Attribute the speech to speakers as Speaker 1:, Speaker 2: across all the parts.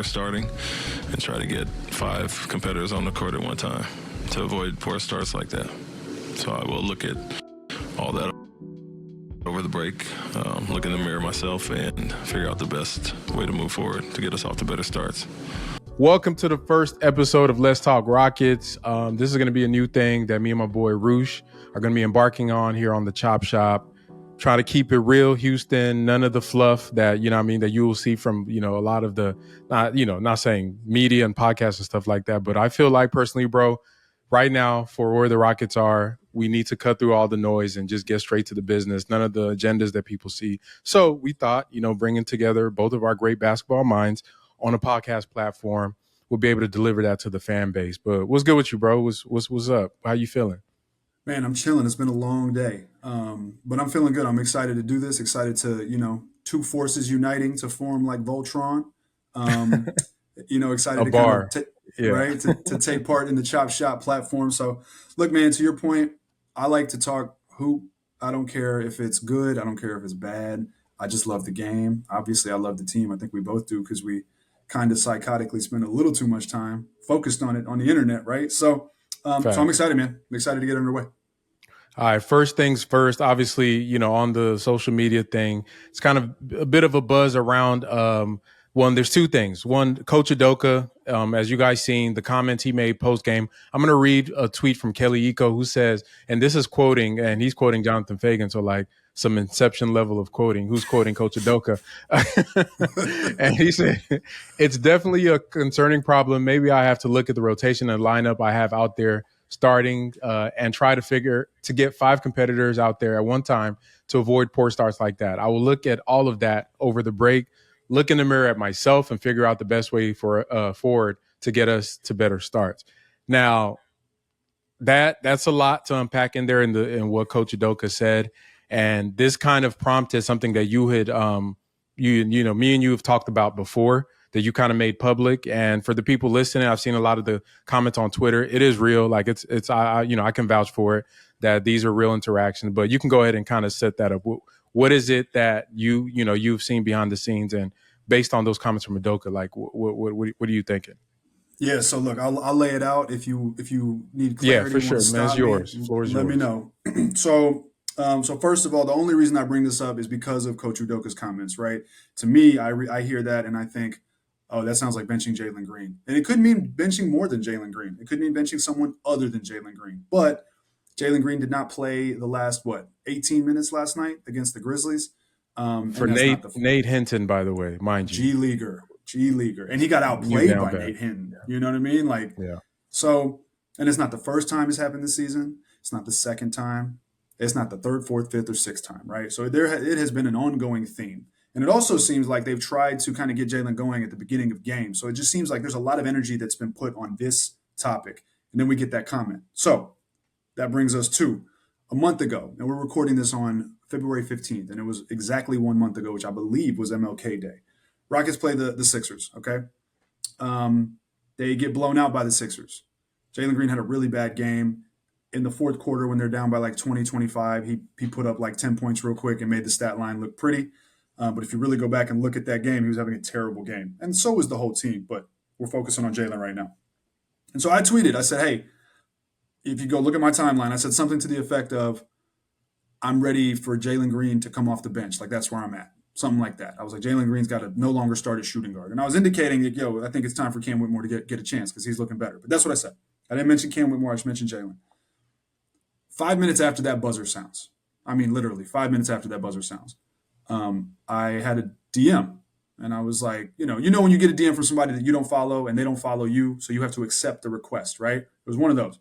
Speaker 1: starting and try to get 5 competitors on the court at one time to avoid poor starts like that. So I will look at all that over the break, look in the mirror myself, and figure out the best way to move forward to get us off to better starts.
Speaker 2: Welcome to the first episode of Let's Talk Rockets. This is going to be a new thing that me and my boy Roosh are going to be embarking on here on the Chop Shop. Try to keep it real, Houston. None of the fluff that, that you will see from, a lot of the, not saying media and podcasts and stuff like that. But I feel like personally, bro, right now for where the Rockets are, we need to cut through all the noise and just get straight to the business. None of the agendas that people see. So we thought, bringing together both of our great basketball minds on a podcast platform, we'll be able to deliver that to the fan base. But what's good with you, bro? What's up? How you feeling?
Speaker 3: Man, I'm chilling. It's been a long day, but I'm feeling good. I'm excited to do this. Excited to, two forces uniting to form like Voltron. Excited to
Speaker 2: bar.
Speaker 3: Right, to take part in the Chop Shop platform. So, look, man, to your point, I like to talk hoop. I don't care if it's good. I don't care if it's bad. I just love the game. Obviously, I love the team. I think we both do because we kind of psychotically spend a little too much time focused on it on the internet, right? So I'm excited, man. I'm excited to get underway.
Speaker 2: All right, first things first, obviously, on the social media thing, it's kind of a bit of a buzz around there's two things. One, Coach Udoka, as you guys seen, the comments he made post-game. I'm going to read a tweet from Kelly Iko who says, and this is quoting, and he's quoting Jonathan Fagan, so like some Inception level of quoting. Who's quoting Coach Udoka? And he said, it's definitely a concerning problem. Maybe I have to look at the rotation and lineup I have out there starting and try to get 5 competitors out there at one time to avoid poor starts like that. I will look at all of that over the break, look in the mirror at myself and figure out the best way forward to get us to better starts. Now, that's a lot to unpack in there in what Coach Udoka said. And this kind of prompted something that you had, me and you have talked about before, that you kind of made public. And for the people listening, I've seen a lot of the comments on Twitter. It is real. Like I can vouch for it that these are real interactions, but you can go ahead and kind of set that up. What is it that you've seen behind the scenes, and based on those comments from Udoka, like what are you thinking?
Speaker 3: Yeah. So look, I'll lay it out. If you need clarity,
Speaker 2: yeah, for sure, man, it's yours. Floor is
Speaker 3: let
Speaker 2: yours.
Speaker 3: me know. So first of all, the only reason I bring this up is because of Coach Udoka's comments, right? To me, I hear that and I think, oh, that sounds like benching Jalen Green. And it could mean benching more than Jalen Green. It could mean benching someone other than Jalen Green. But Jalen Green did not play the last, 18 minutes last night against the Grizzlies.
Speaker 2: For Nate Hinton, by the way, mind you.
Speaker 3: G Leaguer. And he got outplayed by Nate Hinton. Yeah. You know what I mean? So, and it's not the first time it's happened this season. It's not the second time. It's not the third, fourth, fifth, or sixth time, right? So it has been an ongoing theme. And it also seems like they've tried to kind of get Jalen going at the beginning of games. So it just seems like there's a lot of energy that's been put on this topic. And then we get that comment. So that brings us to a month ago. And we're recording this on February 15th. And it was exactly 1 month ago, which I believe was MLK Day. Rockets play the Sixers, okay? They get blown out by the Sixers. Jalen Green had a really bad game. In the fourth quarter, when they're down by like 20, 25, he put up like 10 points real quick and made the stat line look pretty. But if you really go back and look at that game, he was having a terrible game. And so was the whole team, but we're focusing on Jalen right now. And so I tweeted, I said, hey, if you go look at my timeline, I said something to the effect of, I'm ready for Jalen Green to come off the bench. Like, that's where I'm at. Something like that. I was like, Jalen Green's got to no longer start at shooting guard. And I was indicating that, I think it's time for Cam Whitmore to get a chance because he's looking better. But that's what I said. I didn't mention Cam Whitmore. I just mentioned Jalen. 5 minutes after that buzzer sounds, I mean, literally 5 minutes after that buzzer sounds, I had a DM. And I was like, when you get a DM from somebody that you don't follow and they don't follow you, so you have to accept the request, right? It was one of those.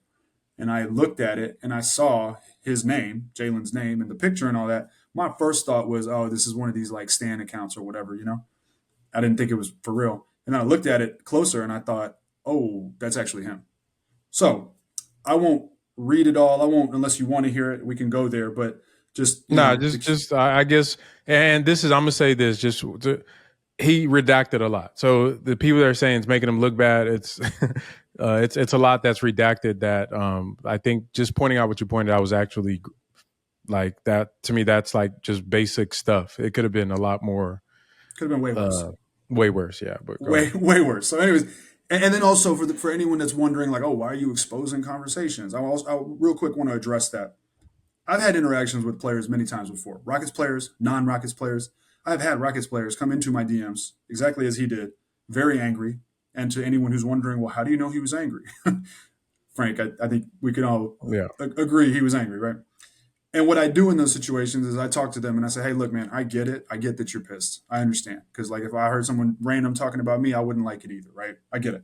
Speaker 3: And I looked at it and I saw his name, Jalen's name, and the picture and all that. My first thought was, oh, this is one of these like Stan accounts or whatever, I didn't think it was for real. And then I looked at it closer and I thought, oh, that's actually him. So I won't read it all. I won't, unless you want to hear it, we can go there, but
Speaker 2: I guess, and this is, I'm going to say this, he redacted a lot. So the people that are saying it's making him look bad, it's it's a lot that's redacted that I think just pointing out what you pointed out was actually like that. To me, that's like just basic stuff. It could have been a lot more.
Speaker 3: Could have been way worse.
Speaker 2: Way worse, yeah. But
Speaker 3: way worse. So, anyways, and then also for anyone that's wondering, like, oh, why are you exposing conversations? I'll real quick want to address that. I've had interactions with players many times before. Rockets players, non-Rockets players. I've had Rockets players come into my DMs exactly as he did, very angry. And to anyone who's wondering, well, how do you know he was angry? Frank, I think we can all agree he was angry, right? And what I do in those situations is I talk to them and I say, hey, look, man, I get it. I get that you're pissed. I understand. Because, like, if I heard someone random talking about me, I wouldn't like it either, right? I get it.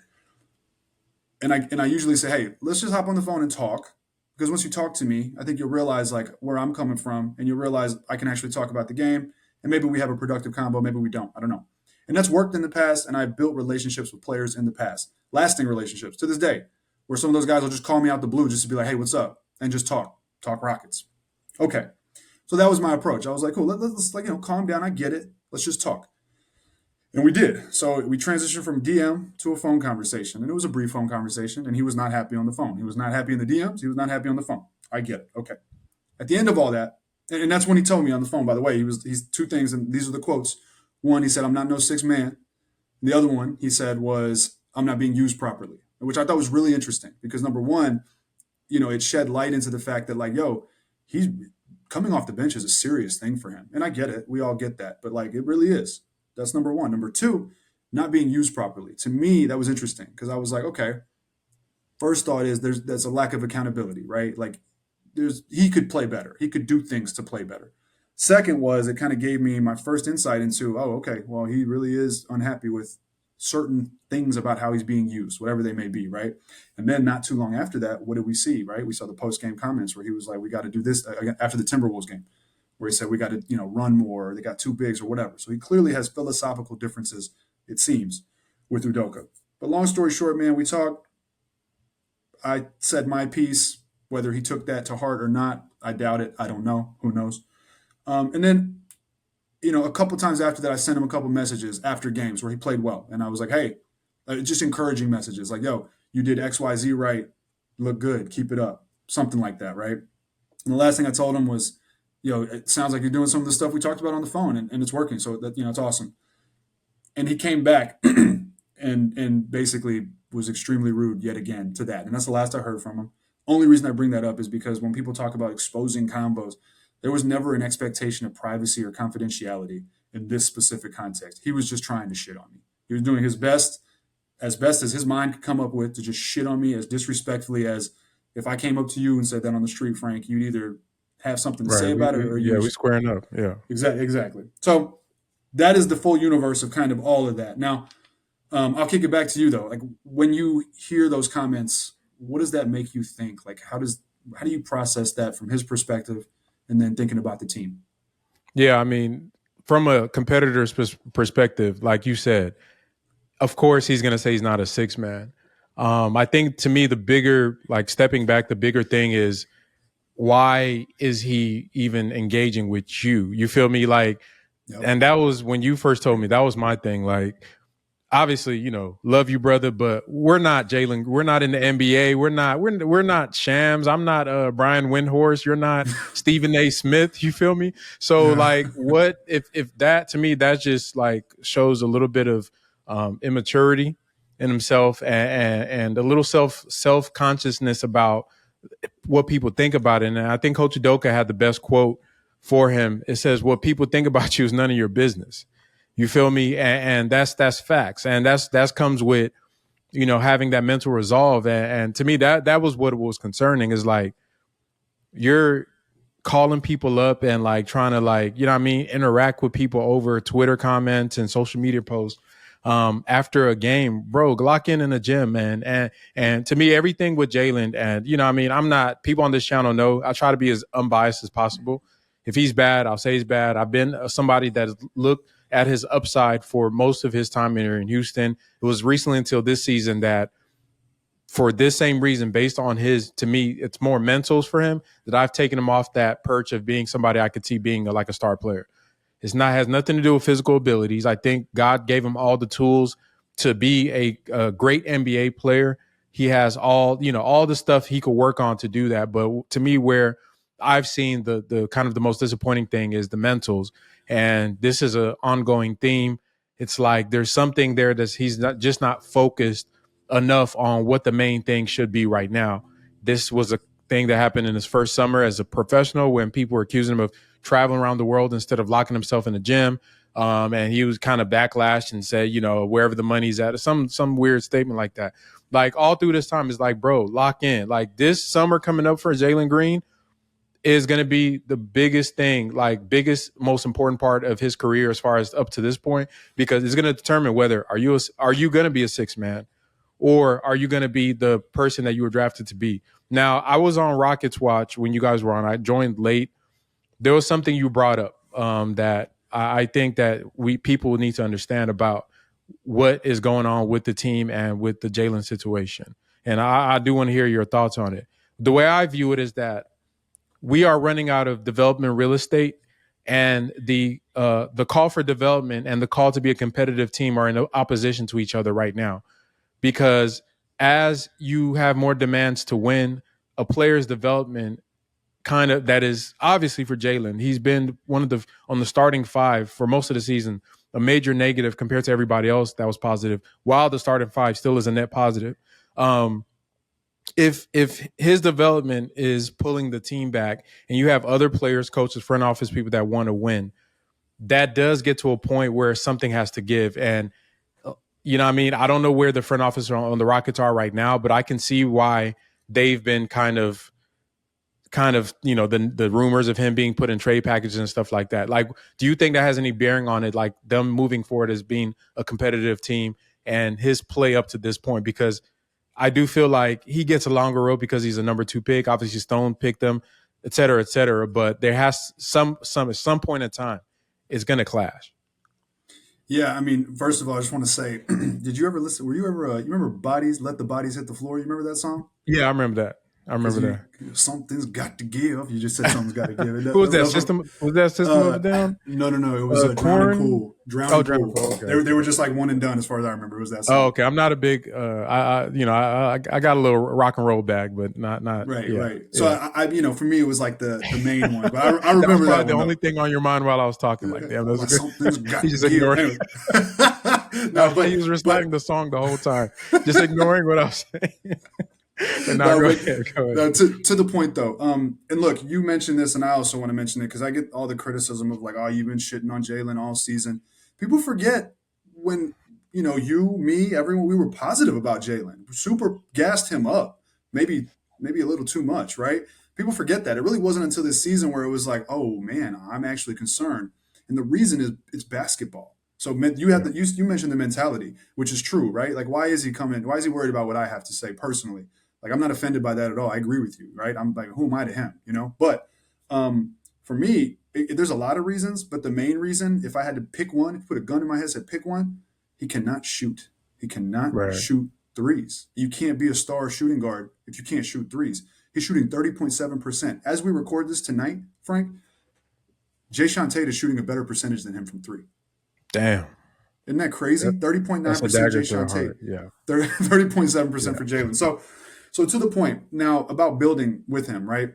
Speaker 3: And I usually say, hey, let's just hop on the phone and talk. Because once you talk to me, I think you'll realize, like, where I'm coming from, and you'll realize I can actually talk about the game, and maybe we have a productive combo, maybe we don't. I don't know. And that's worked in the past, and I've built relationships with players in the past, lasting relationships to this day, where some of those guys will just call me out the blue just to be like, hey, what's up? And just talk Rockets. Okay. So that was my approach. I was like, cool, let's like, calm down. I get it. Let's just talk. And we did. So we transitioned from DM to a phone conversation. And it was a brief phone conversation. And he was not happy on the phone. He was not happy in the DMs. He was not happy on the phone. I get it. Okay. At the end of all that, and that's when he told me on the phone, by the way, he's two things. And these are the quotes. One, he said, I'm not no six man. The other one he said was, I'm not being used properly, which I thought was really interesting because number one, it shed light into the fact that, like, yo, he's coming off the bench is a serious thing for him. And I get it. We all get that. But, like, it really is. That's number one. Number two, not being used properly. To me, that was interesting because I was like, okay, first thought is there's a lack of accountability, right? Like, he could play better. He could do things to play better. Second was it kind of gave me my first insight into, oh, okay, well, he really is unhappy with certain things about how he's being used, whatever they may be, right? And then not too long after that, what did we see, right? We saw the post-game comments where he was like, we got to do this after the Timberwolves game, where he said we got to, run more, or they got too bigs or whatever. So he clearly has philosophical differences, it seems, with Udoka. But long story short, man, we talked. I said my piece. Whether he took that to heart or not, I doubt it. I don't know. Who knows? And then, a couple times after that, I sent him a couple messages after games where he played well. And I was like, hey, just encouraging messages like, yo, you did X, Y, Z right. Look good. Keep it up. Something like that, right? And the last thing I told him was, it sounds like you're doing some of the stuff we talked about on the phone and it's working. So that, it's awesome. And he came back and basically was extremely rude yet again to that. And that's the last I heard from him. Only reason I bring that up is because when people talk about exposing combos, there was never an expectation of privacy or confidentiality in this specific context. He was just trying to shit on me. He was doing his best as his mind could come up with to just shit on me as disrespectfully as if I came up to you and said that on the street, Frank, you'd either have something to say about it or
Speaker 2: we're squaring up. Yeah.
Speaker 3: Exactly. So that is the full universe of kind of all of that. Now, I'll kick it back to you though. Like when you hear those comments, what does that make you think? Like how do you process that from his perspective and then thinking about the team?
Speaker 2: Yeah, I mean, from a competitor's perspective, like you said, of course he's going to say he's not a six man. I think to me, the bigger, like stepping back, the bigger thing is why is he even engaging with you? You feel me? Like, yep. And that was when you first told me, that was my thing. Like, obviously, love you, brother, but we're not Jalen. We're not in the NBA. We're not Shams. I'm not Brian Windhorst. You're not Stephen A. Smith. You feel me? So like, what if that to me that just like shows a little bit of immaturity in himself and a little self consciousness about what people think about it. And I think Coach Udoka had the best quote for him. It says, "What people think about you is none of your business." You feel me? And that's facts. And that comes with, having that mental resolve. And to me, that was what was concerning is like, you're calling people up and like trying to like, interact with people over Twitter comments and social media posts after a game, bro, lock in the gym, man. And to me, everything with Jalen and, I'm not, people on this channel know I try to be as unbiased as possible. If he's bad, I'll say he's bad. I've been somebody that looked at his upside for most of his time here in Houston. It was recently until this season that for this same reason, based on to me, it's more mentals for him that I've taken him off that perch of being somebody I could see being like a star player. Has nothing to do with physical abilities. I think God gave him all the tools to be a great NBA player. He has all the stuff he could work on to do that. But to me, where I've seen the kind of the most disappointing thing is the mentals. And this is an ongoing theme. it's like there's something there that he's not focused enough on what the main thing should be right now. This was a thing that happened in his first summer as a professional when people were accusing him of traveling around the world instead of locking himself in the gym. And he was kind of backlashed and said, wherever the money's at, some weird statement like that. Like all through this time, it's like, bro, lock in. Like this summer coming up for Jalen Green is going to be the biggest thing, like biggest, most important part of his career as far as up to this point, because it's going to determine whether are you going to be a sixth man or are you going to be the person that you were drafted to be. Now, I was on Rockets Watch when you guys were on. I joined late. There was something you brought up that I think that people need to understand about what is going on with the team and with the Jalen situation. And I do want to hear your thoughts on it. The way I view it is that we are running out of development real estate, and the call for development and the call to be a competitive team are in opposition to each other right now. Because as you have more demands to win, a player's development kind of that is obviously for Jalen. He's been on the starting five for most of the season, a major negative compared to everybody else that was positive, while the starting five still is a net positive. If his development is pulling the team back and you have other players, coaches, front office people that want to win, that does get to a point where something has to give. And, I don't know where the front office on the Rockets are right now, but I can see why they've been kind of, the rumors of him being put in trade packages and stuff like that. Like, do you think that has any bearing on it, like them moving forward as being a competitive team and his play up to this point? Because I do feel like he gets a longer road because he's a number 2 pick. Obviously, Stone picked him, et cetera, et cetera. But there has at some point in time, it's going to clash.
Speaker 3: Yeah, I mean, first of all, I just want to say, did you ever listen? Were you ever, you remember Bodies, Let the Bodies Hit the Floor? You remember that song?
Speaker 2: Yeah, I remember that.
Speaker 3: Something's got to give. You just said something's got to give.
Speaker 2: Who was that? Was that System of a Down?
Speaker 3: No. It was Drowning Pool. Drowning Pool.
Speaker 2: Okay.
Speaker 3: They were just like one and done as far as I remember. It was that song.
Speaker 2: Oh, okay. I'm not a big. I got a little rock and roll bag, but not.
Speaker 3: Right,
Speaker 2: yeah,
Speaker 3: right. So I for me, it was like the main one. But I remember that.
Speaker 2: The only thing on your mind while I was talking. Like, damn, that's good.
Speaker 3: Something's got
Speaker 2: to give. Ignoring.
Speaker 3: No, but
Speaker 2: he was reciting the song the whole time, just ignoring what I was saying. Go ahead.
Speaker 3: To the point though. And look, you mentioned this, and I also want to mention it because I get all the criticism of like, oh, you've been shitting on Jalen all season. People forget when you, me, everyone, we were positive about Jalen. Super gassed him up, maybe a little too much, right? People forget that it really wasn't until this season where it was like, oh man, I'm actually concerned, and the reason is it's basketball. So you mentioned the mentality, which is true, right? Like, why is he coming? Why is he worried about what I have to say personally? Like, I'm not offended by that at all. I agree with you, right? I'm like, who am I to him, But for me, there's a lot of reasons, but the main reason, if I had to pick one, put a gun in my head, said pick one, he cannot shoot. He cannot shoot threes. You can't be a star shooting guard if you can't shoot threes. He's shooting 30.7%. As we record this tonight, Frank, Jayshawn Tate is shooting a better percentage than him from three.
Speaker 2: Damn.
Speaker 3: Isn't that crazy? 30.9% Jayshawn Tate.
Speaker 2: Yeah.
Speaker 3: 30.7% for Jalen. So to the point now about building with him, right?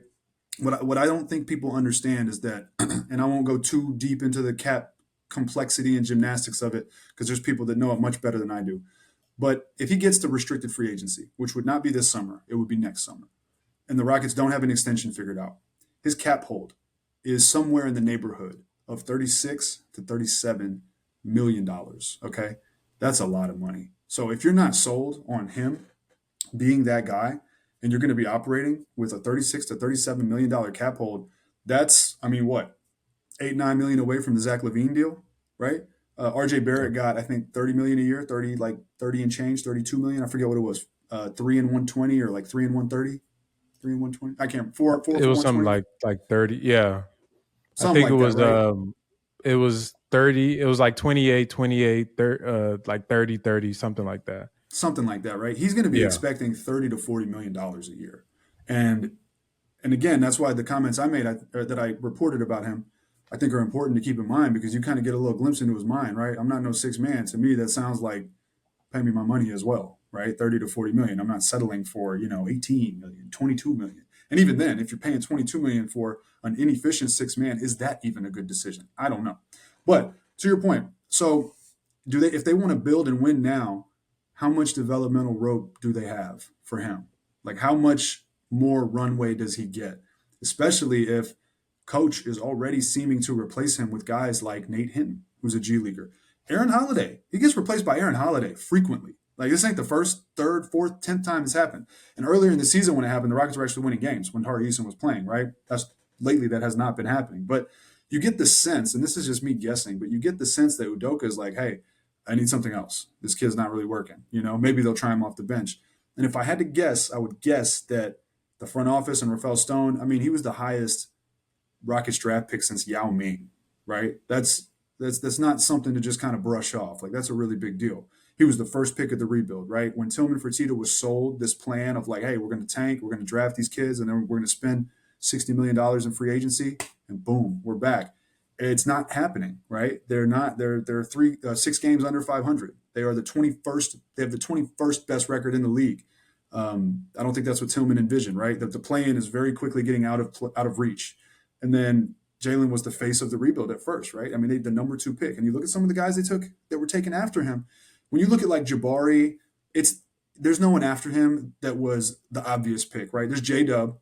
Speaker 3: What I don't think people understand is that, and I won't go too deep into the cap complexity and gymnastics of it because there's people that know it much better than I do. But if he gets to restricted free agency, which would not be this summer, it would be next summer, and the Rockets don't have an extension figured out, his cap hold is somewhere in the neighborhood of $36 to $37 million. Okay, that's a lot of money. So if you're not sold on him being that guy, and you're going to be operating with a $36 to $37 million cap hold, that's, I mean, what, $8-9 million away from the Zach LaVine deal, right? RJ Barrett got, I think, $30 million a year, 30 and change, $32 million. I forget what it was, 3 and 120 or like 3 and 130, 3 and 120. I can't. Four.
Speaker 2: It was something like 30. Yeah,
Speaker 3: something
Speaker 2: I think
Speaker 3: like
Speaker 2: it was.
Speaker 3: That, right?
Speaker 2: It was 30. It was like 28, like 30, something like that.
Speaker 3: Something like that, right? He's going to be expecting $30 to $40 million a year, and again, that's why the comments I made that I reported about him, I think are important to keep in mind because you kind of get a little glimpse into his mind, right? I'm not no six man. To me, that sounds like pay me my money as well, right? 30 to 40 million. I'm not settling for 18 million, 22 million, and even then, if you're paying 22 million for an inefficient six man, is that even a good decision? I don't know, but to your point, so. if they want to build and win now, how much developmental rope do they have for him? Like, how much more runway does he get? Especially if coach is already seeming to replace him with guys like Nate Hinton, who's a G Leaguer. Aaron Holiday, he gets replaced by Aaron Holiday frequently. Like, this ain't the first, third, fourth, 10th time it's happened. And earlier in the season when it happened, the Rockets were actually winning games when Tari Eason was playing, right? Lately that has not been happening. But you get the sense, and this is just me guessing, but you get the sense that Udoka is like, hey, I need something else. This kid's not really working. Maybe they'll try him off the bench. And if I had to guess, I would guess that the front office and Rafael Stone, I mean, he was the highest Rockets draft pick since Yao Ming, right? That's not something to just kind of brush off. Like, that's a really big deal. He was the first pick of the rebuild, right? When Tillman Fertitta was sold this plan of like, hey, we're going to tank, we're going to draft these kids, and then we're going to spend $60 million in free agency, and boom, we're back. It's not happening, right? They're 6 games under 500. They are the 21st. They have the 21st best record in the league. I don't think that's what Tillman envisioned, right? That the play-in is very quickly getting out of reach. And then Jalen was the face of the rebuild at first, right? I mean, the number 2 pick. And you look at some of the guys they took that were taken after him. When you look at like Jabari, there's no one after him that was the obvious pick, right? There's J-Dub,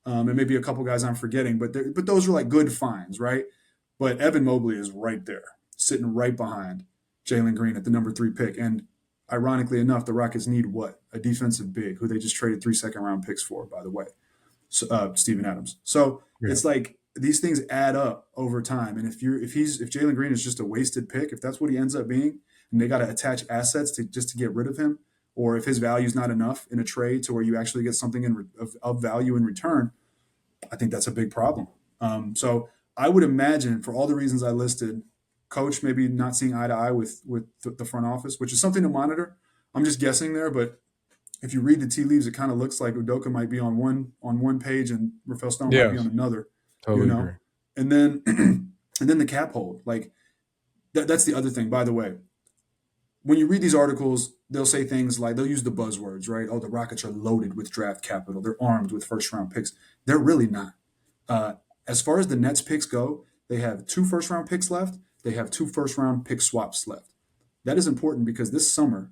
Speaker 3: and maybe a couple guys I'm forgetting, but those are like good finds, right? But Evan Mobley is right there, sitting right behind Jalen Green at the number 3 pick. And ironically enough, the Rockets need what? A defensive big, who they just traded 3 second-round picks for, by the way, Steven Adams. So It's like these things add up over time. And if Jalen Green is just a wasted pick, if that's what he ends up being, and they got to attach assets to get rid of him, or if his value is not enough in a trade to where you actually get something of value in return, I think that's a big problem. So I would imagine, for all the reasons I listed, coach maybe not seeing eye to eye with the front office, which is something to monitor. I'm just guessing there, but if you read the tea leaves, it kind of looks like Udoka might be on one page and Rafael Stone might be on another.
Speaker 2: Totally agree.
Speaker 3: And then and then the cap hold, like that's the other thing. By the way, when you read these articles, they'll say things like, they'll use the buzzwords, right? Oh, the Rockets are loaded with draft capital. They're armed with first-round picks. They're really not. As far as the Nets picks go, they have 2 first-round picks left. They have 2 first-round pick swaps left. That is important because this summer,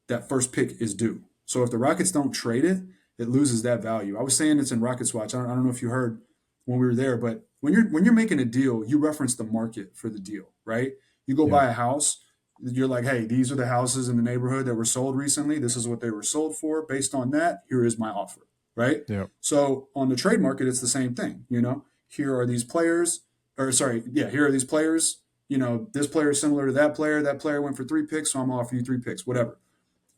Speaker 3: that first pick is due. So if the Rockets don't trade it, it loses that value. I was saying it's in Rockets Watch. I don't know if you heard when we were there, but when you're making a deal, you reference the market for the deal, right? You go buy a house. You're like, hey, these are the houses in the neighborhood that were sold recently. This is what they were sold for. Based on that, here is my offer, right?
Speaker 2: Yeah.
Speaker 3: So on the trade market, it's the same thing. Here are these players, here are these players. This player is similar to that player. That player went for 3 picks, so I'm offering you 3 picks, whatever.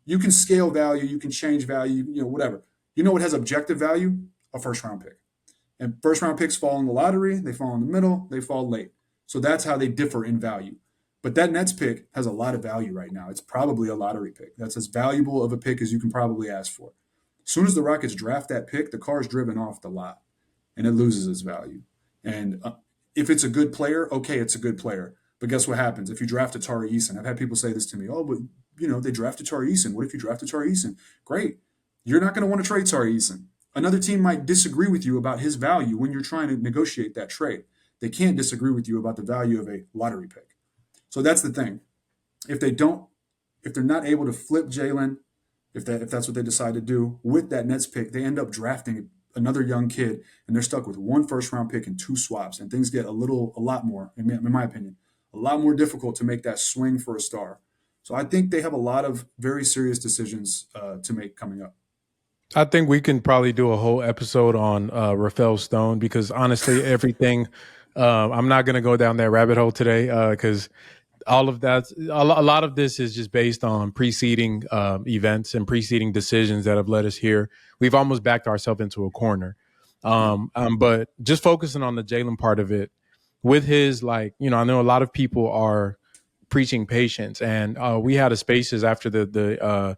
Speaker 3: You can scale value. You can change value, whatever. You know what has objective value? A first-round pick. And first-round picks fall in the lottery. They fall in the middle. They fall late. So that's how they differ in value. But that Nets pick has a lot of value right now. It's probably a lottery pick. That's as valuable of a pick as you can probably ask for. As soon as the Rockets draft that pick, the car is driven off the lot, and it loses its value. And if it's a good player, okay, it's a good player. But guess what happens if you draft a Tari Eason? I've had people say this to me. Oh, but they drafted Tari Eason. What if you drafted Tari Eason? Great. You're not going to want to trade Tari Eason. Another team might disagree with you about his value when you're trying to negotiate that trade. They can't disagree with you about the value of a lottery pick. So that's the thing. If they're not able to flip Jalen, if that's what they decide to do with that Nets pick, they end up drafting another young kid, and they're stuck with 1 first-round pick and 2 swaps, and things get a lot more, in my opinion, a lot more difficult to make that swing for a star. So I think they have a lot of very serious decisions to make coming up.
Speaker 2: I think we can probably do a whole episode on Rafael Stone because honestly, everything. I'm not going to go down that rabbit hole today because all of that, a lot of this is just based on preceding events and preceding decisions that have led us here. We've almost backed ourselves into a corner. But just focusing on the Jalen part of it, with his I know a lot of people are preaching patience, and we had a spaces after the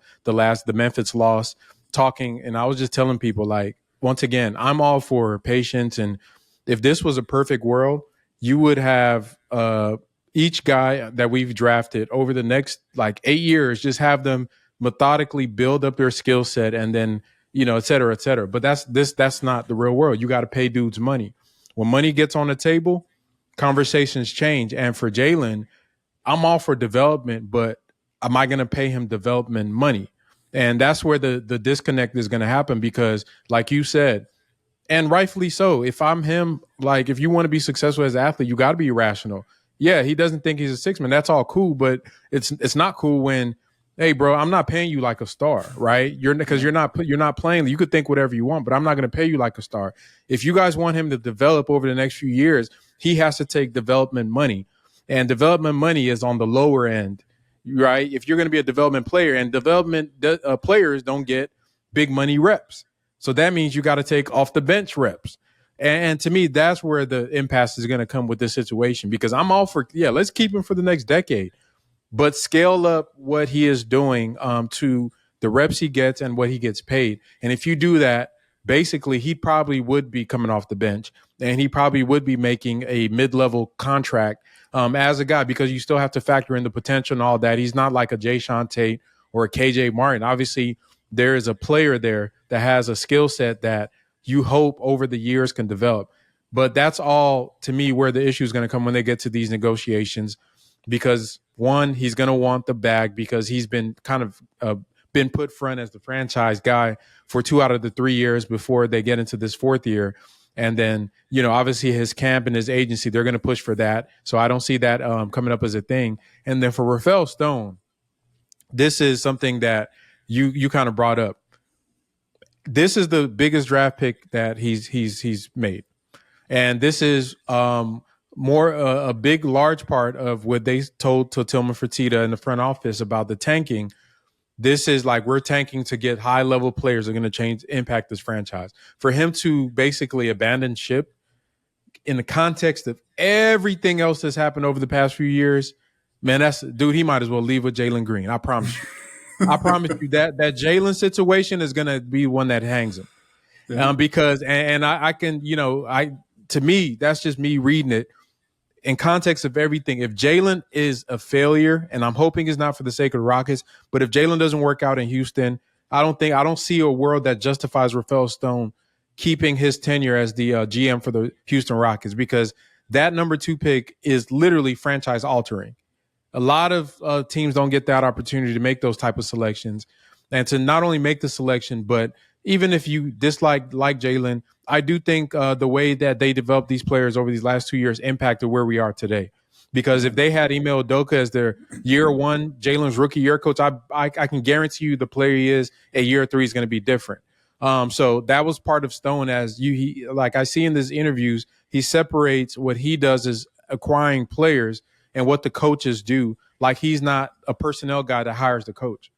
Speaker 2: Memphis loss talking, and I was just telling people once again, I'm all for patience, and if this was a perfect world, you would have each guy that we've drafted over the next 8 years, just have them methodically build up their skill set and then, et cetera, et cetera. But that's not the real world. You got to pay dudes money. When money gets on the table, conversations change. And for Jalen, I'm all for development, but am I going to pay him development money? And that's where the disconnect is going to happen because, like you said, and rightfully so, if I'm him, like if you want to be successful as an athlete, you got to be rational. Yeah, he doesn't think he's a six man. That's all cool, but it's not cool when, hey, bro, I'm not paying you like a star, right? Because you're not playing. You could think whatever you want, but I'm not going to pay you like a star. If you guys want him to develop over the next few years, he has to take development money, and development money is on the lower end, right? If you're going to be a development player, and development players don't get big money reps, so that means you got to take off the bench reps. And to me, that's where the impasse is going to come with this situation, because I'm all for, let's keep him for the next decade, but scale up what he is doing to the reps he gets and what he gets paid. And if you do that, basically, he probably would be coming off the bench, and he probably would be making a mid-level contract as a guy, because you still have to factor in the potential and all that. He's not like a Jay Sean Tate or a KJ Martin. Obviously, there is a player there that has a skill set that you hope over the years can develop. But that's all, to me, where the issue is going to come when they get to these negotiations, because one, he's going to want the bag because he's been kind of been put front as the franchise guy for 2 out of the 3 years before they get into this 4th year. And then, obviously his camp and his agency, they're going to push for that. So I don't see that coming up as a thing. And then for Rafael Stone, this is something that you kind of brought up. This is the biggest draft pick that he's made. And this is more a big, large part of what they told to Tillman Fertitta in the front office about the tanking. This is like, we're tanking to get high-level players that are going to impact this franchise. For him to basically abandon ship in the context of everything else that's happened over the past few years, man, he might as well leave with Jalen Green. I promise you. I promise you that Jalen situation is going to be one that hangs him. Yeah. Because I can, to me, that's just me reading it in context of everything. If Jalen is a failure, and I'm hoping it's not for the sake of the Rockets, but if Jalen doesn't work out in Houston, I don't see a world that justifies Rafael Stone keeping his tenure as the GM for the Houston Rockets, because that number 2 pick is literally franchise altering. A lot of teams don't get that opportunity to make those type of selections, and to not only make the selection, but even if you dislike Jalen, I do think the way that they developed these players over these last 2 years impacted where we are today. Because if they had Ime Udoka as their year 1, Jalen's rookie year coach, I can guarantee you the player he is at year 3 is going to be different. So that was part of Stone, like I see in his interviews, he separates what he does as acquiring players and what the coaches do. Like, he's not a personnel guy that hires the coach.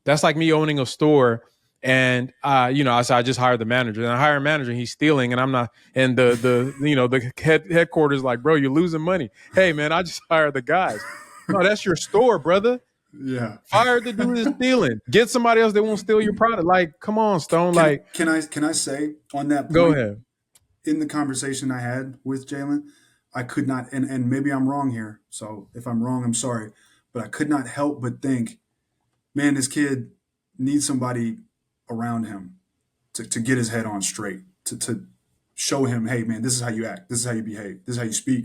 Speaker 2: That's like me owning a store. And I said, I just hired the manager, and I hire a manager, and he's stealing, and I'm not. And the headquarters like, bro, you're losing money. Hey, man, I just hired the guys. No, that's your store, brother.
Speaker 3: Yeah,
Speaker 2: fire the dude who's stealing. Get somebody else that won't steal your product. Like, come on, Stone.
Speaker 3: Can I say on that point?
Speaker 2: Go ahead.
Speaker 3: In the conversation I had with Jalen, I could not, and maybe I'm wrong here. So if I'm wrong, I'm sorry, but I could not help but think, man, this kid needs somebody around him to get his head on straight, to show him, hey, man, this is how you act. This is how you behave. This is how you speak.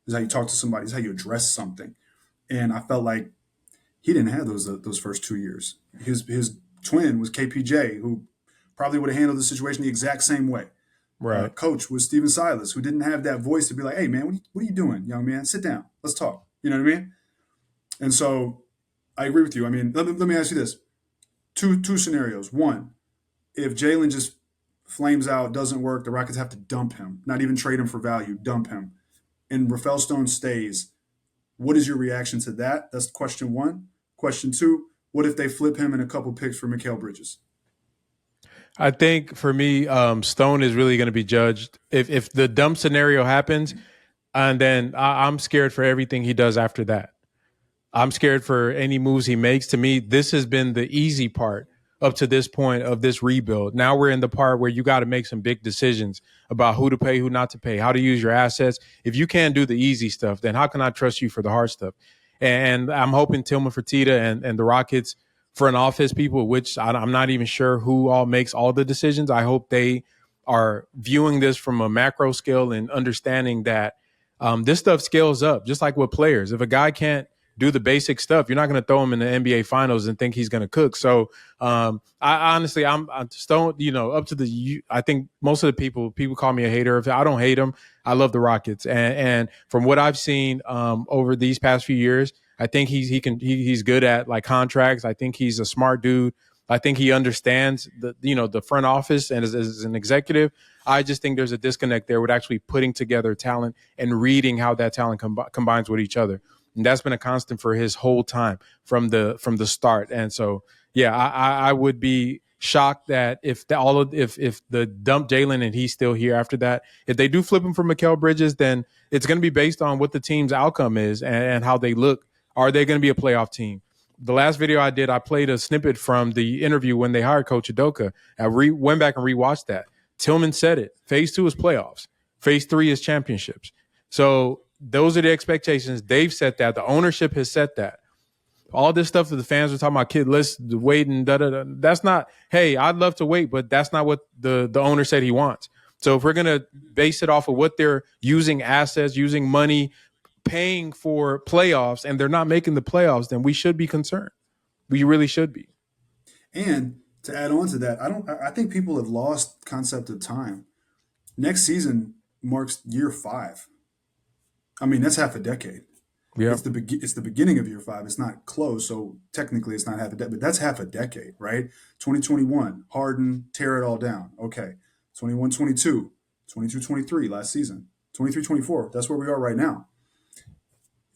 Speaker 3: This is how you talk to somebody. This is how you address something. And I felt like he didn't have those first 2 years. His twin was KPJ, who probably would have handled the situation the exact same way.
Speaker 2: Right.
Speaker 3: Coach was Steven Silas, who didn't have that voice to be like, hey, man, what are you doing, young man? Sit down. Let's talk. You know what I mean? And so I agree with you. I mean, let me ask you this. Two scenarios. One, if Jalen just flames out, doesn't work, the Rockets have to dump him, not even trade him for value, dump him, and Rafael Stone stays. What is your reaction to that? That's question 1. Question 2, what if they flip him and a couple picks for Mikal Bridges?
Speaker 2: I think for me, Stone is really going to be judged. If the dump scenario happens, and then I'm scared for everything he does after that. I'm scared for any moves he makes. To me, this has been the easy part up to this point of this rebuild. Now we're in the part where you got to make some big decisions about who to pay, who not to pay, how to use your assets. If you can't do the easy stuff, then how can I trust you for the hard stuff? And I'm hoping Tillman Fertitta and the Rockets front office people, which I'm not even sure who all makes all the decisions. I hope they are viewing this from a macro scale and understanding that this stuff scales up, just like with players. If a guy can't do the basic stuff. You're not going to throw him in the NBA Finals and think he's going to cook. So I honestly, I'm just don't, up to I think most of the people call me a hater. If I don't hate him, I love the Rockets. And from what I've seen over these past few years, I think he's good at like contracts. I think he's a smart dude. I think he understands the front office and as an executive. I just think there's a disconnect there with actually putting together talent and reading how that talent combines with each other. And that's been a constant for his whole time from the start. And so, yeah, I would be shocked that if the dump Jalen and he's still here after that, if they do flip him for Mikal Bridges, then it's going to be based on what the team's outcome is and how they look. Are they going to be a playoff team? The last video I did, I played a snippet from the interview when they hired Coach Udoka. I went back and rewatched that. Tillman said it. Phase 2 is playoffs. Phase 3 is championships. So those are the expectations. They've set that. The ownership has set that. All this stuff that the fans were talking about, kid, let's wait and da-da-da. That's not, hey, I'd love to wait, but that's not what the owner said he wants. So if we're going to base it off of what they're using assets, using money, paying for playoffs, and they're not making the playoffs, then we should be concerned. We really should be.
Speaker 3: And to add on to that, I think people have lost concept of time. Next season marks year 5. I mean, that's half a decade.
Speaker 2: Yeah.
Speaker 3: It's the beginning of year 5. It's not close, so technically it's not half a decade, but that's half a decade, right? 2021, Harden, tear it all down. Okay. 21-22, 22-23 last season. 23-24, that's where we are right now.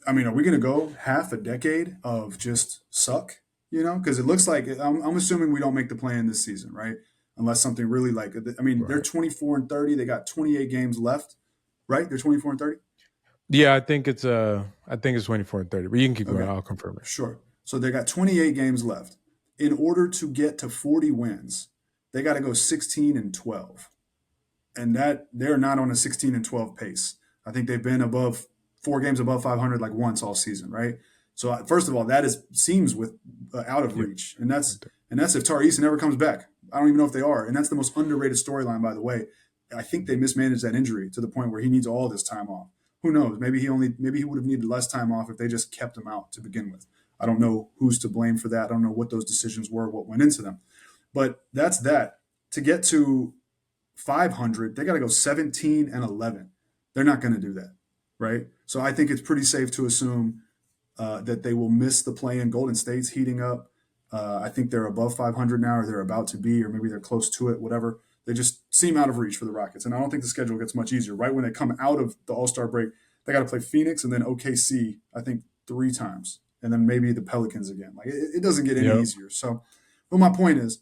Speaker 3: I mean, are we going to go half a decade of just suck? Because it looks like I'm assuming we don't make the play-in this season, right? Unless something really right. They're 24-30. They got 28 games left, right? They're 24-30.
Speaker 2: Yeah, I think it's 24-30. But you can keep going. I'll confirm it.
Speaker 3: Sure. So they got 28 games left. In order to get to 40 wins, they got to go 16-12, and that they're not on a 16-12 pace. I think they've been 4 games above 500 like once all season, right? So first of all, that seems out of reach, and that's if Tari Eason never comes back. I don't even know if they are, and that's the most underrated storyline, by the way. I think they mismanaged that injury to the point where he needs all this time off. Who knows? Maybe he would have needed less time off if they just kept him out to begin with. I don't know who's to blame for that. I don't know what those decisions were, what went into them, but that's that. To get to 500, they got to go 17-11. They're not going to do that, right? So I think it's pretty safe to assume that they will miss the play-in. Golden State's heating up. I think they're above 500 now, or they're about to be, or maybe they're close to it, whatever. They just seem out of reach for the Rockets. And I don't think the schedule gets much easier. Right when they come out of the All-Star break, they got to play Phoenix and then OKC, I think, 3 times. And then maybe the Pelicans again. Like it doesn't get any easier. So, but my point is,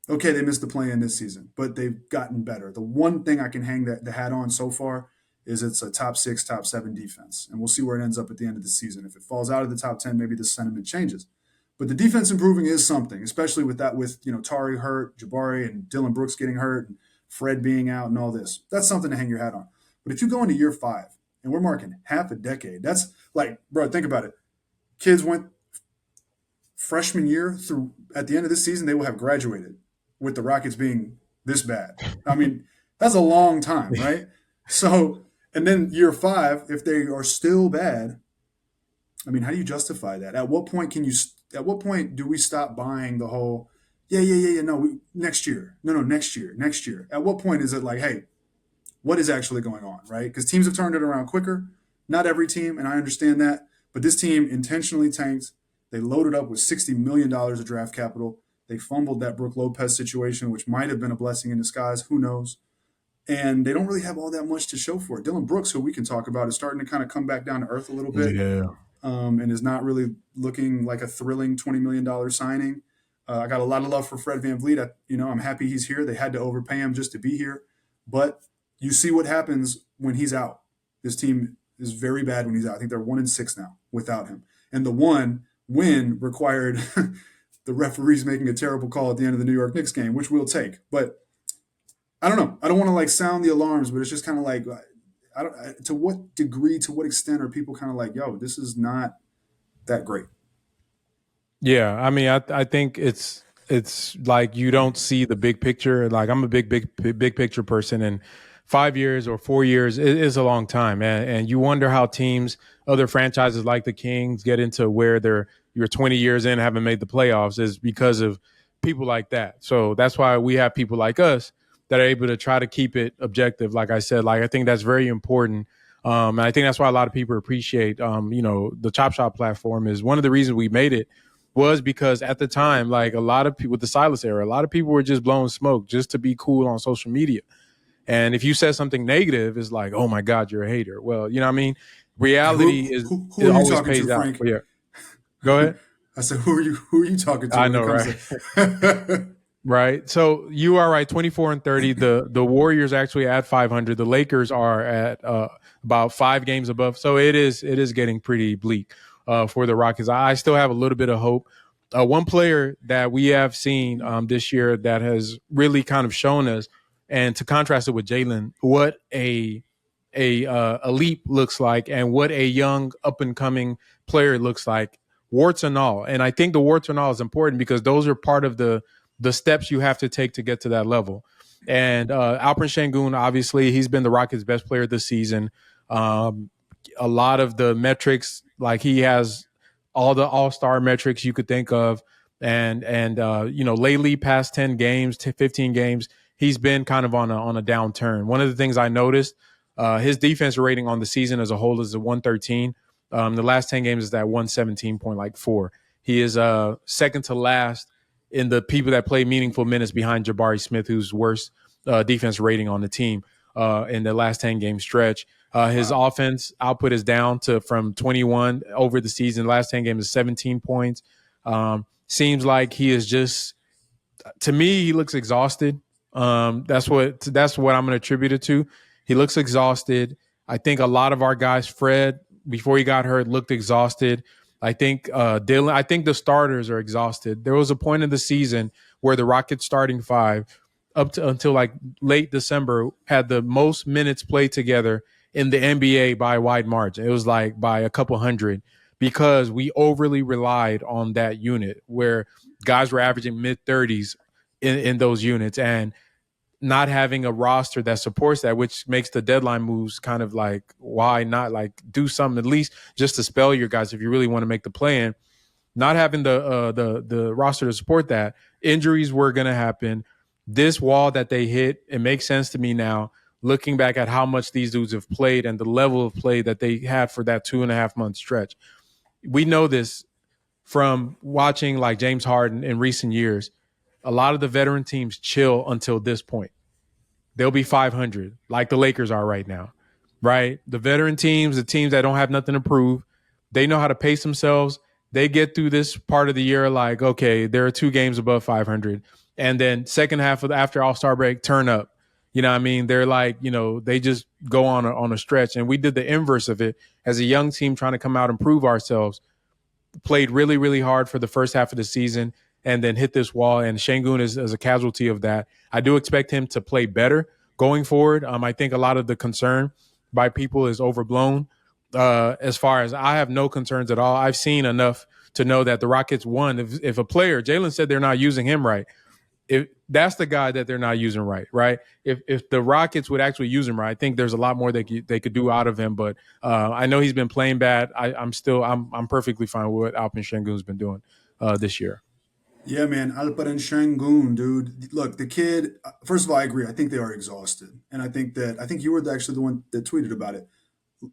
Speaker 3: okay, they missed the play-in this season, but they've gotten better. The one thing I can hang the hat on so far is it's a top 6, top 7 defense. And we'll see where it ends up at the end of the season. If it falls out of the top 10, maybe the sentiment changes. But the defense improving is something, especially with Tari hurt, Jabari and Dylan Brooks getting hurt, and Fred being out and all this. That's something to hang your hat on. But if you go into year 5 and we're marking half a decade, that's like, bro, think about it. Kids went freshman year through at the end of this season, they will have graduated with the Rockets being this bad. I mean, that's a long time, right? So, and then year 5, if they are still bad, I mean, how do you justify that? At what point do we stop buying the whole, next year. No, next year. At what point is it like, hey, what is actually going on, right? Because teams have turned it around quicker. Not every team, and I understand that. But this team intentionally tanked. They loaded up with $60 million of draft capital. They fumbled that Brook Lopez situation, which might have been a blessing in disguise. Who knows? And they don't really have all that much to show for it. Dylan Brooks, who we can talk about, is starting to kind of come back down to earth a little bit.
Speaker 2: Yeah.
Speaker 3: And is not really looking like a thrilling $20 million signing. I got a lot of love for Fred VanVleet. I'm happy he's here. They had to overpay him just to be here. But you see what happens when he's out. This team is very bad when he's out. I think they're 1-6 now without him. And the one win required the referees making a terrible call at the end of the New York Knicks game, which we'll take. But I don't know. I don't want to sound the alarms, but it's just kind of like, to what degree, to what extent are people kind of like, yo, this is not that great?
Speaker 2: Yeah, I mean, I think it's like you don't see the big picture. Like I'm a big picture person, and 5 years or 4 years is a long time, and you wonder how teams, other franchises like the Kings, get into where you're 20 years in, haven't made the playoffs, is because of people like that. So that's why we have people like us that are able to try to keep it objective. Like I said, like I think that's very important. And I think that's why a lot of people appreciate, the Chop Shop platform. Is one of the reasons we made it was because at the time, like a lot of people with the Silas era, a lot of people were just blowing smoke just to be cool on social media. And if you said something negative, it's like, oh my God, you're a hater. Well, you know what I mean? Reality
Speaker 3: who
Speaker 2: it
Speaker 3: are you
Speaker 2: always
Speaker 3: talking
Speaker 2: pays
Speaker 3: to,
Speaker 2: out.
Speaker 3: Frank?
Speaker 2: Yeah. Go ahead.
Speaker 3: I said, who are you talking to
Speaker 2: I
Speaker 3: when
Speaker 2: know,
Speaker 3: it comes
Speaker 2: right?
Speaker 3: to
Speaker 2: Right. So you are right. 24-30. The Warriors actually at 500. The Lakers are at about 5 games above. So it is getting pretty bleak for the Rockets. I still have a little bit of hope. One player that we have seen this year that has really kind of shown us, and to contrast it with Jalen, what a leap looks like and what a young up and coming player looks like, warts and all. And I think the warts and all is important because those are part of the steps you have to take to get to that level. And Alperen Sengun, obviously, he's been the Rockets' best player this season. A lot of the metrics, like he has all the all-star metrics you could think of. And lately, past 10 games, 15 games, he's been kind of on a downturn. One of the things I noticed, his defense rating on the season as a whole is a 113. The last 10 games is that 117.4. He is second to last in the people that play meaningful minutes behind Jabari Smith, who's worst defense rating on the team in the last 10 game stretch. His offense output is down from 21 over the season. Last 10 games is 17 points. Seems like he is just, to me, he looks exhausted. That's what I'm going to attribute it to. He looks exhausted. I think a lot of our guys, Fred, before he got hurt, looked exhausted. I think Dylan, I think the starters are exhausted. There was a point in the season where the Rockets starting five until like late December had the most minutes played together in the NBA by a wide margin. It was like by a couple hundred because we overly relied on that unit where guys were averaging mid-30s in those units, and not having a roster that supports that, which makes the deadline moves kind of like, why not like do something at least just to spell your guys if you really want to make the play-in. Not having the roster to support that, injuries were going to happen. This wall that they hit, it makes sense to me now, looking back at how much these dudes have played and the level of play that they had for that 2.5 month stretch. We know this from watching like James Harden in recent years. A lot of the veteran teams chill until this point. They'll be 500 like the Lakers are right now, right? The veteran teams, the teams that don't have nothing to prove, they know how to pace themselves. They get through this part of the year like, okay, there are 2 games above 500. And then second half of after All-Star break, turn up. You know what I mean? They're like, they just go on a stretch. And we did the inverse of it as a young team trying to come out and prove ourselves. Played really, really hard for the first half of the season and then hit this wall. And Sengun is a casualty of that. I do expect him to play better going forward. I think a lot of the concern by people is overblown. As far as I have no concerns at all. I've seen enough to know that the Rockets won. If a player, Jalen said they're not using him right, if that's the guy that they're not using right? If the Rockets would actually use him right, I think there's a lot more they could do out of him. But I know he's been playing bad. I'm perfectly fine with what Alperen Sengun's been doing this year.
Speaker 3: Yeah, man, Alperen Sengun, dude. Look, the kid. First of all, I agree. I think they are exhausted, and I think you were actually the one that tweeted about it.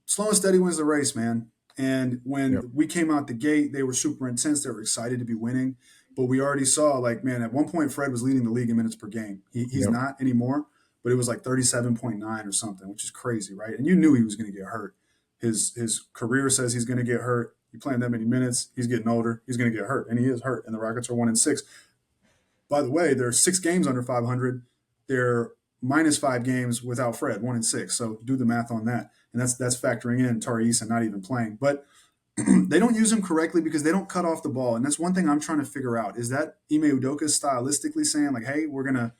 Speaker 3: Slow and steady wins the race, man. And when we came out the gate, they were super intense. They were excited to be winning. But we already saw, like, man, at one point, Fred was leading the league in minutes per game. He's not anymore, but it was like 37.9 or something, which is crazy, right? And you knew he was going to get hurt. His career says he's going to get hurt. You playing that many minutes, he's getting older. He's going to get hurt, and he is hurt. And the Rockets are 1-6. By the way, there are 6 games under 500. They're -5 games without Fred, 1-6. So do the math on that, and that's factoring in Tari Eason not even playing. But they don't use him correctly because they don't cut off the ball, and that's one thing I'm trying to figure out. Is that Ime Udoka stylistically saying like, "Hey, we're gonna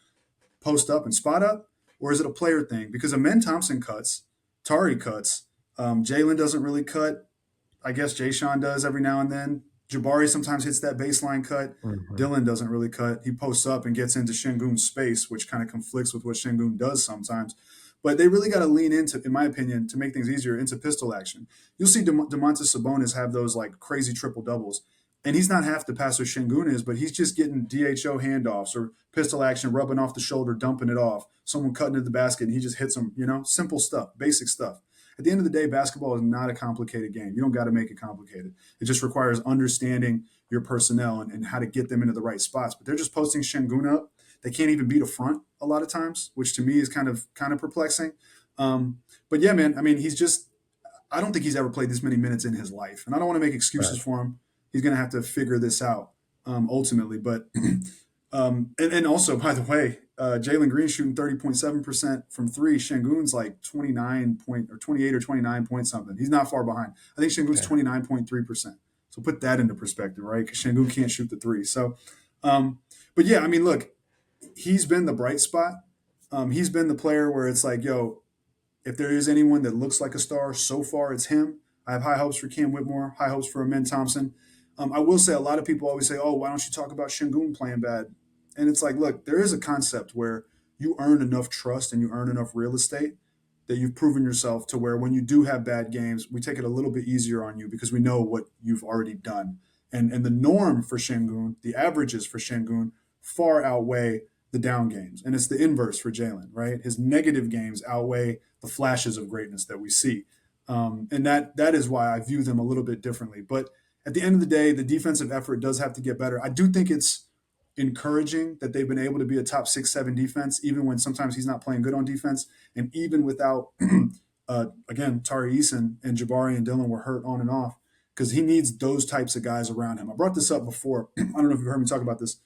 Speaker 3: post up and spot up," or is it a player thing? Because Amen Thompson cuts, Tari cuts, Jalen doesn't really cut. I guess Jay Sean does every now and then. Jabari sometimes hits that baseline cut. Mm-hmm. Dylan doesn't really cut. He posts up and gets into Sengun's space, which kind of conflicts with what Sengun does sometimes. But they really got to lean into, in my opinion, to make things easier, into pistol action. You'll see Domantas Sabonis have those like crazy triple doubles, and he's not half the passer Sengun is, but he's just getting DHO handoffs or pistol action, rubbing off the shoulder, dumping it off, someone cutting to the basket, and he just hits them. Simple stuff, basic stuff. At the end of the day, basketball is not a complicated game. You don't got to make it complicated. It just requires understanding your personnel and how to get them into the right spots. But they're just posting Sengun up. They can't even beat a front a lot of times, which to me is kind of perplexing. But yeah, man, I mean, I don't think he's ever played this many minutes in his life. And I don't want to make excuses for him. He's going to have to figure this out ultimately. But and also, by the way, Jalen Green shooting 30.7% from three. Sengun's like 28 or 29 point something. He's not far behind. I think Sengun's 29.3%. So put that into perspective, right? Because Sengun can't shoot the three. So, but yeah, I mean, look, he's been the bright spot. He's been the player where it's like, yo, if there is anyone that looks like a star so far, it's him. I have high hopes for Cam Whitmore, high hopes for Amen Thompson. I will say a lot of people always say, oh, why don't you talk about Sengun playing bad? And it's like, look, there is a concept where you earn enough trust and you earn enough real estate that you've proven yourself to where when you do have bad games, we take it a little bit easier on you because we know what you've already done. And the norm for Sengun, the averages for Sengun far outweigh the down games. And it's the inverse for Jalen, right? His negative games outweigh the flashes of greatness that we see. And that is why I view them a little bit differently. But at the end of the day, the defensive effort does have to get better. I do think it's encouraging that they've been able to be a top 6-7 defense, even when sometimes he's not playing good on defense. And even without, again, Tari Eason and Jabari and Dylan were hurt on and off because he needs those types of guys around him. I brought this up before. I don't know if you've heard me talk about this,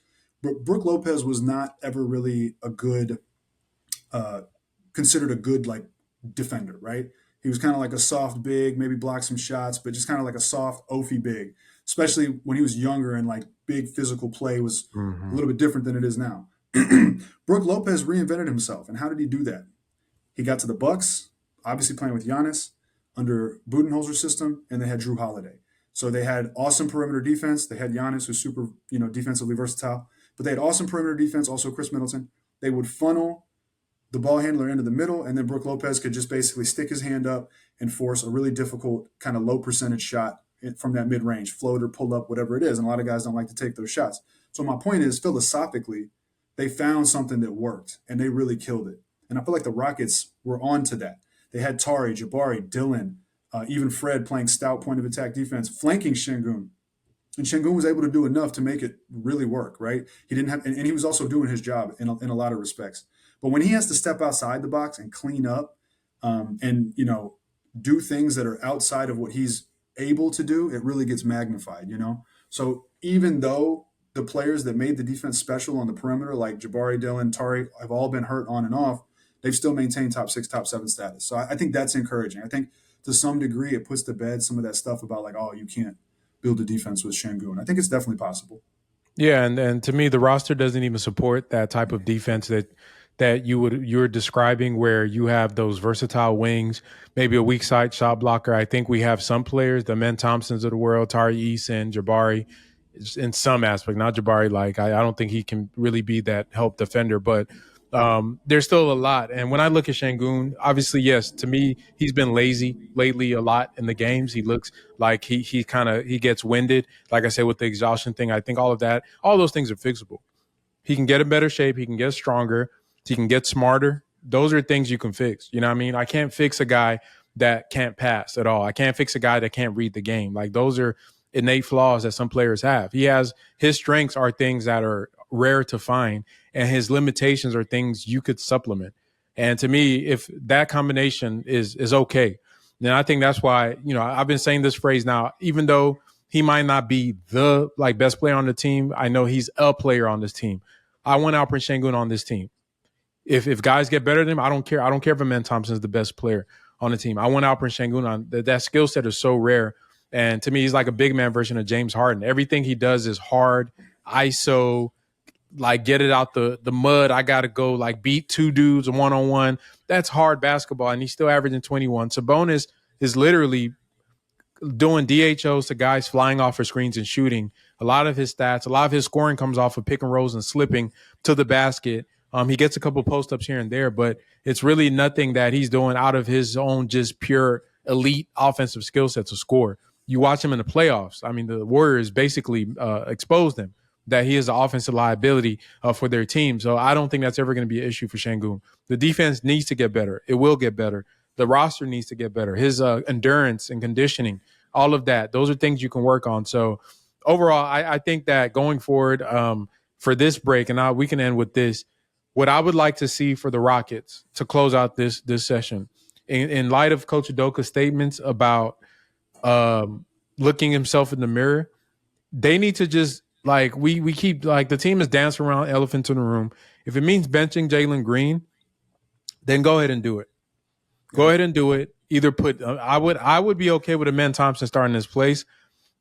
Speaker 3: but Brook Lopez was not ever really a good, considered a good like defender, right? He was kind of like a soft big, maybe block some shots, but just kind of like a soft, oafy big, especially when he was younger and like big physical play was a little bit different than it is now. Brook Lopez reinvented himself. And how did he do that? He got to the Bucks, obviously playing with Giannis under Budenholzer's system, and they had Drew Holiday. So they had awesome perimeter defense. They had Giannis, who's super, defensively versatile, but they had awesome perimeter defense, also Chris Middleton. They would funnel the ball handler into the middle, and then Brook Lopez could just basically stick his hand up and force a really difficult kind of low percentage shot from that mid-range, floater, pull up, whatever it is. And a lot of guys don't like to take those shots. So my point is, philosophically, they found something that worked, and they really killed it. And I feel like the Rockets were on to that. They had Tari, Jabari, Dylan, even Fred playing stout point of attack defense, flanking Sengun. And Sengun was able to do enough to make it really work, right? He didn't have, and he was also doing his job in a lot of respects. But when he has to step outside the box and clean up, and do things that are outside of what he's able to do, it really gets magnified. So even though the players that made the defense special on the perimeter, like Jabari, Dylan, Tari, have all been hurt on and off, they've still maintained top 6, top 7 status. So I think that's encouraging. I think to some degree it puts to bed some of that stuff about like, oh, you can't build a defense with Sengun. I think it's definitely possible.
Speaker 2: Yeah, and to me, the roster doesn't even support that type of defense that you're describing, where you have those versatile wings, maybe a weak side shot blocker. I think we have some players, the Men Thompsons of the world, Tari Eason, Jabari, in some aspect, not Jabari. Like I don't think he can really be that help defender, but there's still a lot. And when I look at Sengun, obviously, yes, to me, he's been lazy lately a lot in the games. He looks like he gets winded. Like I said, with the exhaustion thing, I think all those things are fixable. He can get in better shape. He can get stronger. He can get smarter. Those are things you can fix. You know what I mean? I can't fix a guy that can't pass at all. I can't fix a guy that can't read the game. Like those are innate flaws that some players have. His strengths are things that are rare to find, and his limitations are things you could supplement. And to me, if that combination is okay, then I think that's why, I've been saying this phrase now, even though he might not be the best player on the team, I know he's a player on this team. I want Alperen Sengun on this team. If guys get better than him, I don't care. I don't care if Amen Thompson is the best player on the team. I want Alperen Sengun on. That skill set is so rare. And to me, he's like a big man version of James Harden. Everything he does is hard, ISO, get it out the mud. I got to go beat two dudes one-on-one. That's hard basketball, and he's still averaging 21. Sabonis is literally doing DHOs to guys flying off for screens and shooting. A lot of his stats, a lot of his scoring comes off of pick and rolls and slipping to the basket He gets a couple post ups here and there, but it's really nothing that he's doing out of his own just pure elite offensive skill set to score. You watch him in the playoffs. I mean, the Warriors basically exposed him that he is an offensive liability for their team. So I don't think that's ever going to be an issue for Sengun. The defense needs to get better. It will get better. The roster needs to get better. His endurance and conditioning, all of that, those are things you can work on. So overall, I think that going forward for this break, and we can end with this, what I would like to see for the Rockets to close out this session, in light of Coach Udoka's statements about looking himself in the mirror, they need to just, like, we keep, like, the team is dancing around elephants in the room. If it means benching Jalen Green, then go ahead and do it. Go ahead and do it. Either put I would be okay with Amen Thompson starting his place.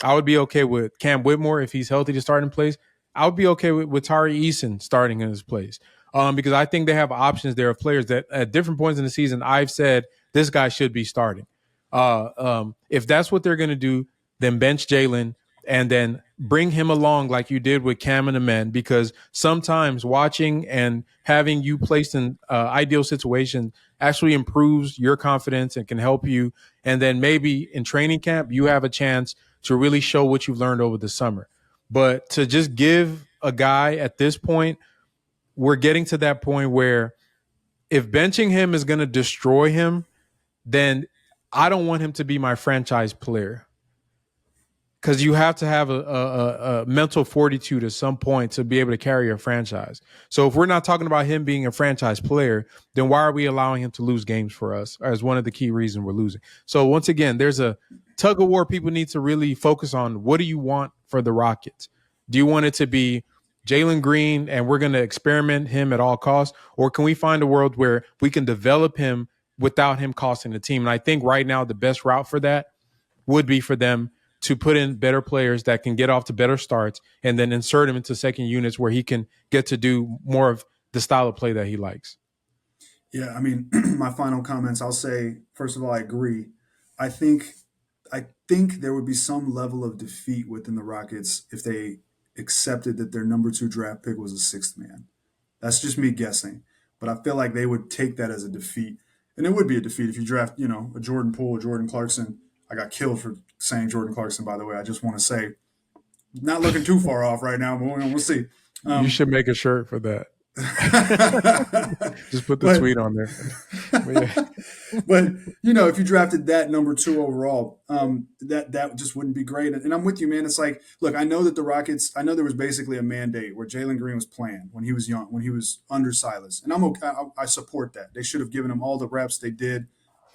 Speaker 2: I would be okay with Cam Whitmore if he's healthy to start in place. I would be okay with Tari Eason starting in his place, because I think they have options there of players that at different points in the season I've said this guy should be starting. If that's what they're going to do, then bench Jalen and then bring him along like you did with Cam and Amen, because sometimes watching and having you placed in ideal situations actually improves your confidence and can help you. And then maybe in training camp, you have a chance to really show what you've learned over the summer. But to just give a guy at this point, we're getting to that point where if benching him is going to destroy him, then I don't want him to be my franchise player. Because you have to have a mental fortitude at some point to be able to carry a franchise. So if we're not talking about him being a franchise player, then why are we allowing him to lose games for us as one of the key reasons we're losing? So once again, there's a tug of war people need to really focus on. What do you want for the Rockets? Do you want it to be Jalen Green and we're going to experiment him at all costs? Or can we find a world where we can develop him without him costing the team? And I think right now the best route for that would be for them to put in better players that can get off to better starts and then insert him into second units where he can get to do more of the style of play that he likes.
Speaker 3: Yeah, I mean, my final comments, I'll say, first of all, I agree. I think there would be some level of defeat within the Rockets if they accepted that their number 2 draft pick was a sixth man. That's just me guessing. But I feel like they would take that as a defeat. And it would be a defeat if you draft, a Jordan Poole, a Jordan Clarkson. I got killed for saying Jordan Clarkson, by the way. I just want to say, not looking too far off right now, but we'll see.
Speaker 2: You should make a shirt for that. Just put the tweet on there.
Speaker 3: But if you drafted that number 2 overall, that just wouldn't be great. And I'm with you, man. It's like, look, I know that the Rockets, I know there was basically a mandate where Jalen Green was playing when he was young, when he was under Silas. And I'm okay. I support that. They should have given him all the reps they did.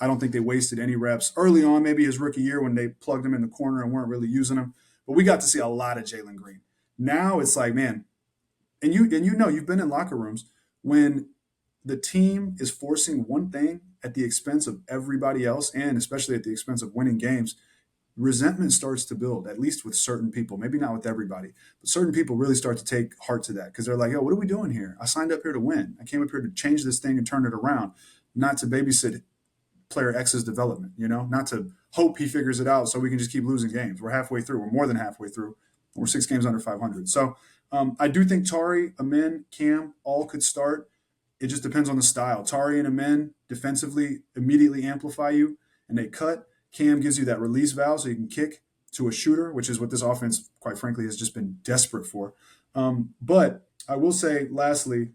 Speaker 3: I don't think they wasted any reps early on, maybe his rookie year when they plugged him in the corner and weren't really using him. But we got to see a lot of Jalen Green. Now it's like, man, and you've been in locker rooms when the team is forcing one thing at the expense of everybody else, and especially at the expense of winning games, resentment starts to build, at least with certain people, maybe not with everybody, but certain people really start to take heart to that because they're like, yo, what are we doing here? I signed up here to win. I came up here to change this thing and turn it around, not to babysit player X's development, not to hope he figures it out so we can just keep losing games. We're halfway through. We're more than halfway through. We're 6 games under 500. So I do think Tari, Amen, Cam all could start. It just depends on the style. Tari and Amen defensively immediately amplify you and they cut. Cam gives you that release valve so you can kick to a shooter, which is what this offense, quite frankly, has just been desperate for. But I will say, lastly,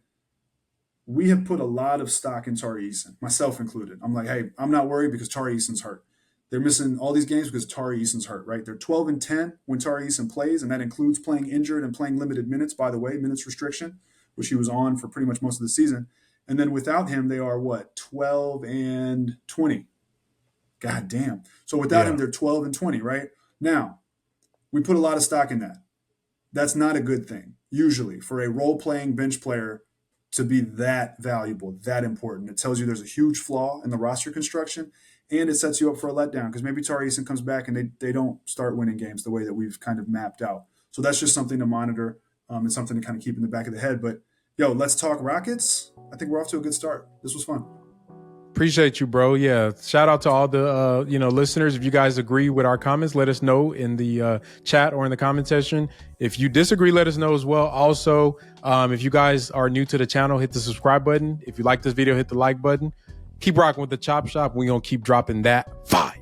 Speaker 3: we have put a lot of stock in Tari Eason, myself included. I'm like, hey, I'm not worried because Tari Eason's hurt. They're missing all these games because Tari Eason's hurt, right? They're 12-10 when Tari Eason plays, and that includes playing injured and playing limited minutes, by the way, minutes restriction, which he was on for pretty much most of the season. And then without him, they are 12-20. God damn. So without him, they're 12-20, right? Now, we put a lot of stock in that. That's not a good thing, usually, for a role-playing bench player to be that valuable, that important. It tells you there's a huge flaw in the roster construction, and it sets you up for a letdown because maybe Tari Eason comes back and they don't start winning games the way that we've kind of mapped out. So that's just something to monitor and something to kind of keep in the back of the head. But, let's talk Rockets. I think we're off to a good start. This was fun.
Speaker 2: Appreciate you, bro. Yeah. Shout out to all the, listeners. If you guys agree with our comments, let us know in the chat or in the comment section. If you disagree, let us know as well. Also, if you guys are new to the channel, hit the subscribe button. If you like this video, hit the like button. Keep rocking with the Chop Shop. We're going to keep dropping that fire.